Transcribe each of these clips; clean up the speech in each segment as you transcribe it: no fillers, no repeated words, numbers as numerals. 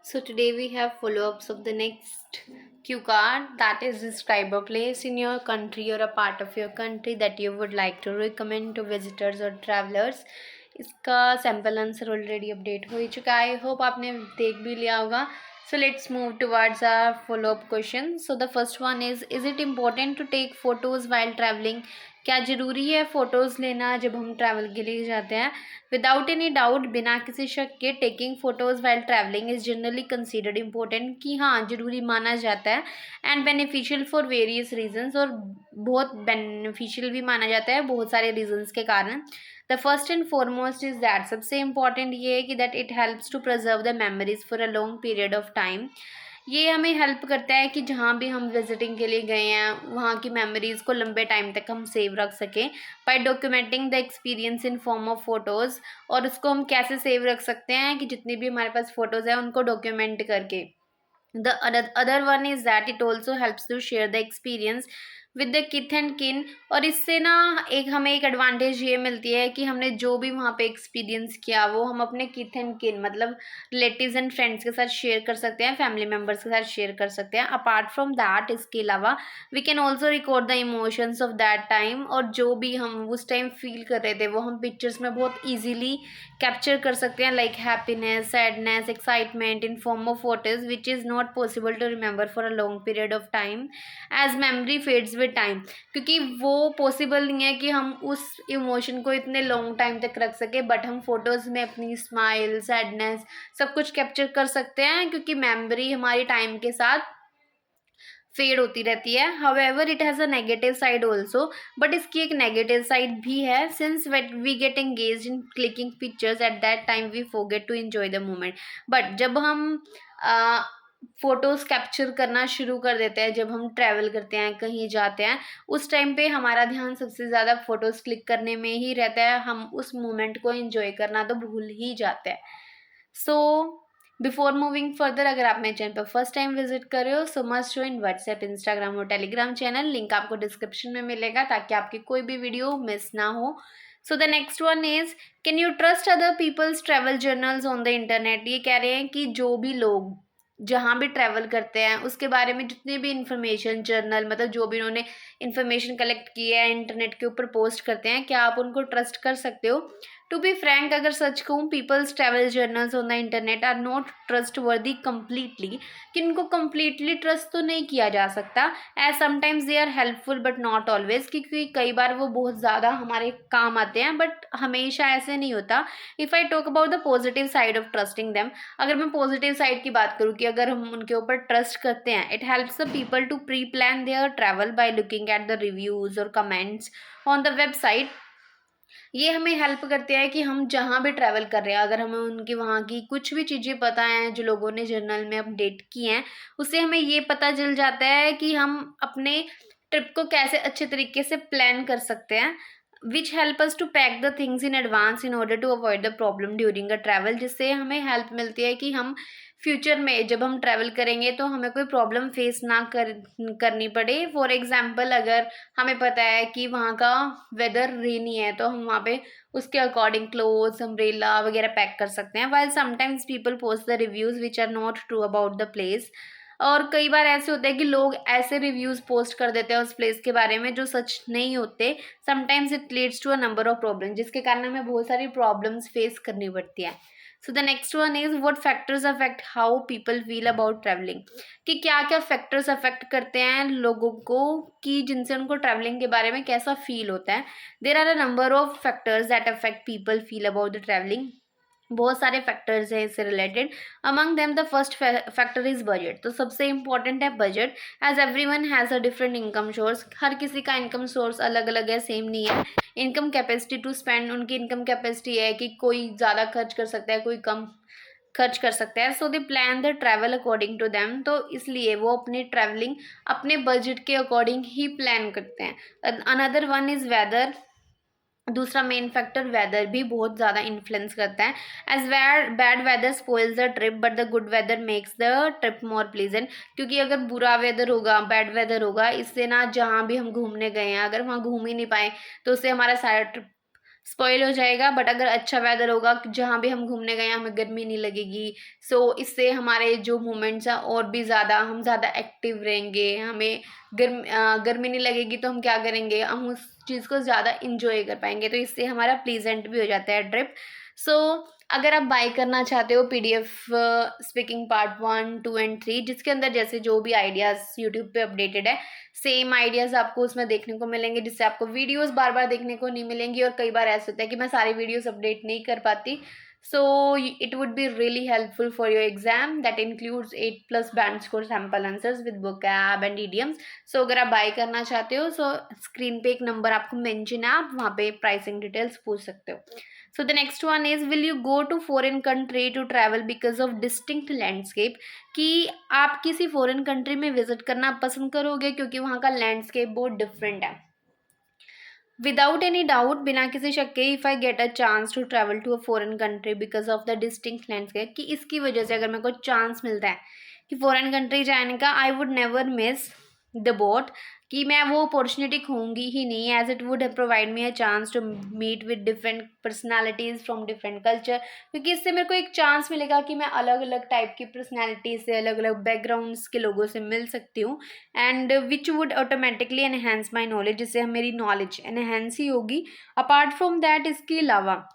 So today we have follow-ups of the next Q card, that is describe a place in your country or a part of your country that you would like to recommend to visitors or travelers. इसका sample answer already update हो ही चुका है. I hope आपने देख भी लिया होगा. So let's move towards our follow-up question. So the first one is it important to take photos while traveling? क्या ज़रूरी है फ़ोटोज़ लेना जब हम ट्रैवल के लिए जाते हैं? विदाउट एनी डाउट, बिना किसी शक के, taking photos while travelling is generally considered important, कि हाँ ज़रूरी माना जाता है, and beneficial for various reasons, और बहुत बेनिफिशियल भी माना जाता है बहुत सारे रीजंस के कारण. The first and foremost is that, सबसे इम्पॉर्टेंट ये है कि that it helps to preserve the memories for a long period of time. ये हमें हेल्प करता है कि जहाँ भी हम विजिटिंग के लिए गए हैं वहाँ की मेमोरीज़ को लंबे टाइम तक हम सेव रख सकें by documenting the experience in form of photos. और उसको हम कैसे सेव रख सकते हैं कि जितनी भी हमारे पास फ़ोटोज़ हैं उनको डॉक्यूमेंट करके. The other one is that it also helps to share the experience with the kith and kin. और इससे ना हमें एक एडवांटेज ये मिलती है कि हमने जो भी वहाँ पे एक्सपीरियंस किया वो हम अपने किथ एंड किन मतलब रिलेटिव्स एंड फ्रेंड्स के साथ शेयर कर सकते हैं, फैमिली मेम्बर्स के साथ शेयर कर सकते हैं. अपार्ट फ्रॉम दैट, इसके अलावा we can also record the emotions of that time, और जो भी हम उस टाइम फील कर रहे थे वो हम पिक्चर्स में बहुत ईजीली कैप्चर कर सकते हैं, like happiness, sadness, excitement, in form of photos which is not possible to remember for a long period of time as memory fades with time. क्योंकि वो पॉसिबल नहीं है कि हम उस इमोशन को इतने लॉन्ग टाइम तक रख सके, बट हम फोटोज़ में अपनी स्माइल, सैडनेस, सब कुछ कैप्चर कर सकते हैं, क्योंकि मेमोरी हमारी टाइम के साथ फेड होती रहती है. However it has a negative side also, but इसकी एक नेगेटिव साइड भी है, since wait we get engage in clicking pictures at that time we forget to enjoy the moment. But जब हम फ़ोटोज़ कैप्चर करना शुरू कर देते हैं, जब हम ट्रैवल करते हैं, कहीं जाते हैं, उस टाइम पे हमारा ध्यान सबसे ज़्यादा फ़ोटोज़ क्लिक करने में ही रहता है, हम उस मोमेंट को एंजॉय करना तो भूल ही जाते हैं. सो बिफोर मूविंग फर्दर, अगर आप मेरे चैनल पर फर्स्ट टाइम विजिट कर रहे हो सो मस्ट ज्वाइन व्हाट्सएप, इंस्टाग्राम और टेलीग्राम चैनल. लिंक आपको डिस्क्रिप्शन में मिलेगा ताकि आपकी कोई भी वीडियो मिस ना हो. So the next one is, can you trust other people's travel journals on the internet. ये कह रहे हैं कि जो भी लोग जहाँ भी ट्रैवल करते हैं उसके बारे में जितने भी इंफॉर्मेशन, जर्नल मतलब जो भी उन्होंने इंफॉर्मेशन कलेक्ट की है इंटरनेट के ऊपर पोस्ट करते हैं, क्या आप उनको ट्रस्ट कर सकते हो? टू बी फ्रैंक, अगर सच कहूँ, people's travel journals on the internet are not trustworthy completely, कि इनको कम्प्लीटली ट्रस्ट तो नहीं किया जा सकता, as sometimes they are helpful but not always, क्योंकि कई बार वो बहुत ज़्यादा हमारे काम आते हैं, बट हमेशा ऐसे नहीं होता. If I talk about the positive side of trusting them, अगर मैं पॉजिटिव साइड की बात करूँ कि अगर हम उनके ऊपर ट्रस्ट करते हैं, it helps the people to pre plan their travel by looking at the reviews और कमेंट्स ऑन द वेबसाइट. ये हमें हेल्प करते हैं कि हम जहाँ भी ट्रैवल कर रहे हैं, अगर हमें उनकी वहाँ की कुछ भी चीज़ें पता हैं जो लोगों ने जर्नल में अपडेट की हैं, उससे हमें ये पता चल जाता है कि हम अपने ट्रिप को कैसे अच्छे तरीके से प्लान कर सकते हैं, which help us to pack the things in advance in order to avoid the problem during a travel. जिससे हमें हेल्प मिलती है कि हम फ्यूचर में जब हम ट्रैवल करेंगे तो हमें कोई प्रॉब्लम फेस ना करनी पड़े. फॉर एग्जाम्पल, अगर हमें पता है कि वहाँ का वेदर रेनी है तो हम वहाँ पे उसके अकॉर्डिंग क्लोथ्स, अम्ब्रेला वगैरह पैक कर सकते हैं. While sometimes people post the reviews which are not true about the place. और कई बार ऐसे होता है कि लोग ऐसे रिव्यूज़ पोस्ट कर देते हैं उस प्लेस के बारे में जो सच नहीं होते. Sometimes it leads to a number of problem, जिसके कारण हमें बहुत सारी प्रॉब्लम्स फेस करनी पड़ती है. सो the next one is, what factors affect how people feel about travelling. कि क्या क्या फैक्टर्स अफेक्ट करते हैं लोगों को कि जिनसे उनको ट्रैवलिंग के बारे में कैसा फील होता है. There are a number of factors that affect people feel about the travelling. बहुत सारे फैक्टर्स हैं इससे related. Among them the first factor is budget. तो सबसे इम्पॉर्टेंट है budget, as every one has a different income source. हर किसी का इनकम सोर्स अलग अलग है, सेम नहीं है. इनकम कैपेसिटी टू स्पेंड, उनकी इनकम कैपेसिटी है कि कोई ज़्यादा खर्च कर सकता है, कोई कम खर्च कर सकता है. So they plan the travel according to them. तो इसलिए वो अपनी ट्रैवलिंग अपने बजट के अकॉर्डिंग ही प्लान करते हैं. Another one is weather. दूसरा मेन फैक्टर वेदर भी बहुत ज़्यादा इन्फ्लुएंस करता है. As bad weather spoils the trip but the good weather makes the trip more pleasant. क्योंकि अगर बुरा वेदर होगा, बैड वेदर होगा, इससे ना जहाँ भी हम घूमने गए हैं अगर वहाँ घूम ही नहीं पाए तो उससे हमारा सारा ट्रिप स्पॉइल हो जाएगा। बट अगर अच्छा वेदर होगा, जहाँ भी हम घूमने गए हमें गर्मी नहीं लगेगी। सो इससे हमारे जो मोमेंट्स हैं और भी ज़्यादा, हम ज़्यादा एक्टिव रहेंगे, हमें गर्मी नहीं लगेगी तो हम क्या करेंगे, हम उस चीज़ को ज़्यादा इंजॉय कर पाएंगे। तो इससे हमारा प्लीजेंट भी हो जाता है ट्रिप। सो अगर आप बाय करना चाहते हो PDF स्पीकिंग पार्ट 1, 2 एंड 3, जिसके अंदर जैसे जो भी आइडियाज़ यूट्यूब पे अपडेटेड है, सेम आइडियाज़ आपको उसमें देखने को मिलेंगे, जिससे आपको वीडियोस बार बार देखने को नहीं मिलेंगी। और कई बार ऐसा होता है कि मैं सारी वीडियोस अपडेट नहीं कर पाती। So it would be really helpful for your exam that includes 8+ band score sample answers with vocab and idioms। सो अगर आप बाय करना चाहते हो, सो स्क्रीन पे एक नंबर आपको मेंशन है, आप वहाँ पे प्राइसिंग डिटेल्स पूछ सकते हो। So the next one is, will you go to foreign country to travel because of distinct landscape? कि आप किसी फॉरेन कंट्री में विजिट करना पसंद करोगे क्योंकि वहाँ का लैंडस्केप बहुत डिफरेंट है। विदाउट एनी डाउट, बिना किसी शक के, if I get a chance to travel to a foreign country because of the distinct landscape, कि इसकी वजह से अगर मेरे को चांस मिलता है कि फॉरेन कंट्री जाने का, I would never miss the boat, कि मैं वो अपॉर्चुनिटी खोऊंगी ही नहीं, as it would provide me a chance to meet with different personalities from different culture. क्योंकि इससे मेरे को एक चांस मिलेगा कि मैं अलग अलग टाइप की पर्सनैलिटी से, अलग अलग बैकग्राउंड्स के लोगों से मिल सकती हूँ, and which would automatically enhance my knowledge, जिससे मेरी नॉलेज एनहेंस ही होगी। अपार्ट फ्रॉम दैट, इसके अलावा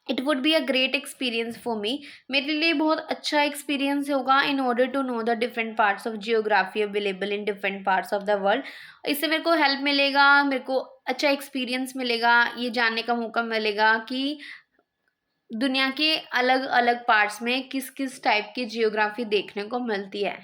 it would be a great experience for me, मेरे लिए बहुत अच्छा एक्सपीरियंस होगा, in order to know the different parts of geography available in different parts of the world. इससे मेरे को हेल्प मिलेगा, मेरे को अच्छा एक्सपीरियंस मिलेगा, ये जानने का मौका मिलेगा कि दुनिया के अलग अलग पार्ट्स में किस किस टाइप की जियोग्राफी देखने को मिलती है।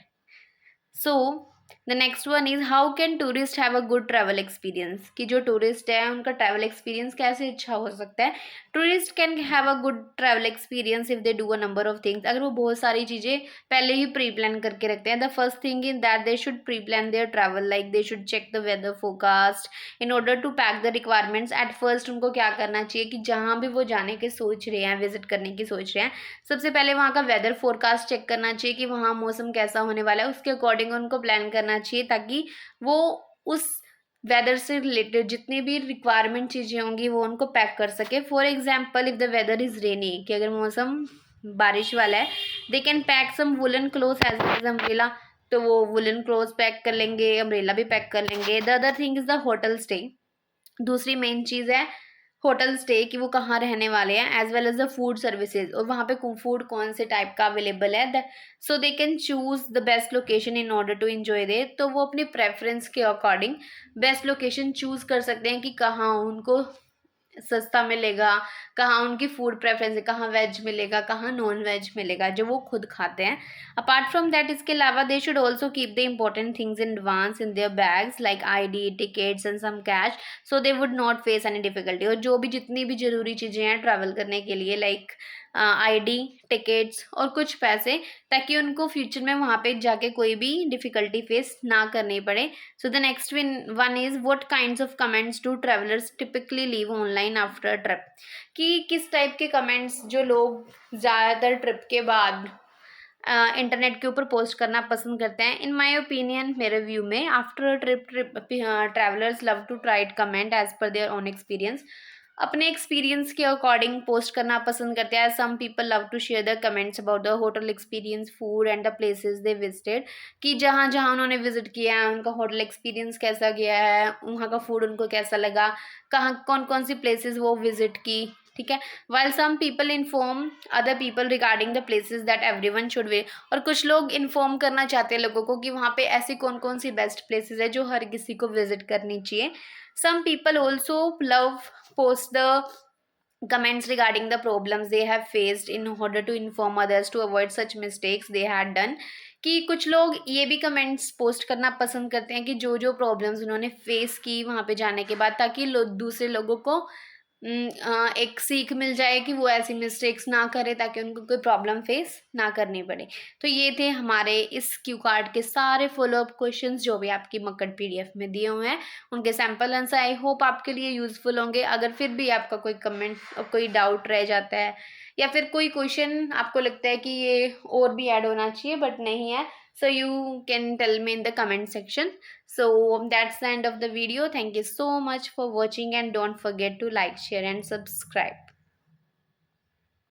सो the next one is, how can tourist have a good travel experience, कि जो टूरिस्ट है उनका ट्रैवल एक्सपीरियंस कैसे अच्छा हो सकता है। Tourist can have a good travel experience if they do a number of things, अगर वो बहुत सारी चीज़ें पहले ही प्री प्लान करके रखते हैं। The first thing in that they should pre plan their travel, like they should check the weather forecast in order to pack the requirements. At first उनको क्या करना चाहिए कि जहाँ भी वो जाने के सोच रहे हैं, विजिट करने की सोच रहे हैं, सबसे पहले वहाँ का वेदर फोरकास्ट चेक करना चाहिए कि वहाँ मौसम कैसा होने वाला है, उसके अकॉर्डिंग उनको प्लान करना चाहिए, ताकि वो उस वेदर से रिलेटेड जितनी भी रिक्वायरमेंट चीज़ें होंगी वो उनको पैक कर सके। For example, if the weather is rainy, कि अगर मौसम बारिश वाला है, they can pack some woollen cloth as well as umbrella, तो वो वुलन क्लोथ पैक कर लेंगे, अम्ब्रेला भी पैक कर लेंगे। The other thing is the hotel stay, दूसरी मेन चीज़ है होटल स्टे, कि वो कहाँ रहने वाले हैं, as well as the food services, और वहाँ पे फूड कौन से टाइप का अवेलेबल है, so they can choose the best location in order to enjoy they. तो वो अपनी प्रेफरेंस के अकॉर्डिंग बेस्ट लोकेशन चूज कर सकते हैं कि कहाँ उनको सस्ता मिलेगा, कहाँ उनकी फूड प्रेफरेंस है, कहाँ वेज मिलेगा, कहाँ नॉन वेज मिलेगा, जो वो खुद खाते हैं। अपार्ट फ्रॉम दैट, इसके अलावा they should also keep the important things in advance in their bags, like ID, tickets and some cash, so they would not face any difficulty. और जो भी जितनी भी जरूरी चीज़ें हैं ट्रैवल करने के लिए, लाइक ID, टिकट्स और कुछ पैसे, ताकि उनको फ्यूचर में वहाँ पे जाके कोई भी डिफ़िकल्टी फेस ना करनी पड़े। सो the next one is, what kinds of comments do travellers typically leave online after trip, कि किस टाइप के कमेंट्स जो लोग ज़्यादातर ट्रिप के बाद इंटरनेट के ऊपर पोस्ट करना पसंद करते हैं। इन माई ओपिनियन, मेरे व्यू में, after trip travellers love to write comment as per their own experience, अपने एक्सपीरियंस के अकॉर्डिंग पोस्ट करना पसंद करते हैं। Some people love to share the comments about the hotel experience, food and the places they visited, कि जहाँ जहाँ उन्होंने विजिट किया है उनका होटल एक्सपीरियंस कैसा गया है, वहाँ का फूड उनको कैसा लगा, कहाँ कौन कौन सी प्लेसेस वो विजिट की, ठीक है। While some people inform other people regarding the places that everyone should way, और कुछ लोग इन्फॉर्म करना चाहते हैं लोगों को कि वहाँ पे ऐसी कौन कौन सी बेस्ट प्लेसेस है जो हर किसी को विजिट करनी चाहिए। Some people also love post the comments regarding the problems they have faced in order to inform others to avoid such mistakes they had done, कि कुछ लोग ये भी कमेंट्स पोस्ट करना पसंद करते हैं कि जो जो प्रॉब्लम्स उन्होंने फेस की वहाँ पे जाने के बाद, ताकि दूसरे लोगों को एक सीख मिल जाए कि वो ऐसी मिस्टेक्स ना करे, ताकि उनको कोई प्रॉब्लम फेस ना करनी पड़े। तो ये थे हमारे इस क्यू कार्ड के सारे फॉलोअप क्वेश्चंस जो भी आपकी मक्कड़ PDF में दिए हुए हैं, उनके सैम्पल आंसर आई होप आपके लिए यूज़फुल होंगे। अगर फिर भी आपका कोई कमेंट और कोई डाउट रह जाता है या फिर कोई क्वेश्चन आपको लगता है कि ये और भी ऐड होना चाहिए बट नहीं है, so you can tell me in the comment section. So that's the end of the video. Thank you so much for watching and don't forget to like, share and subscribe.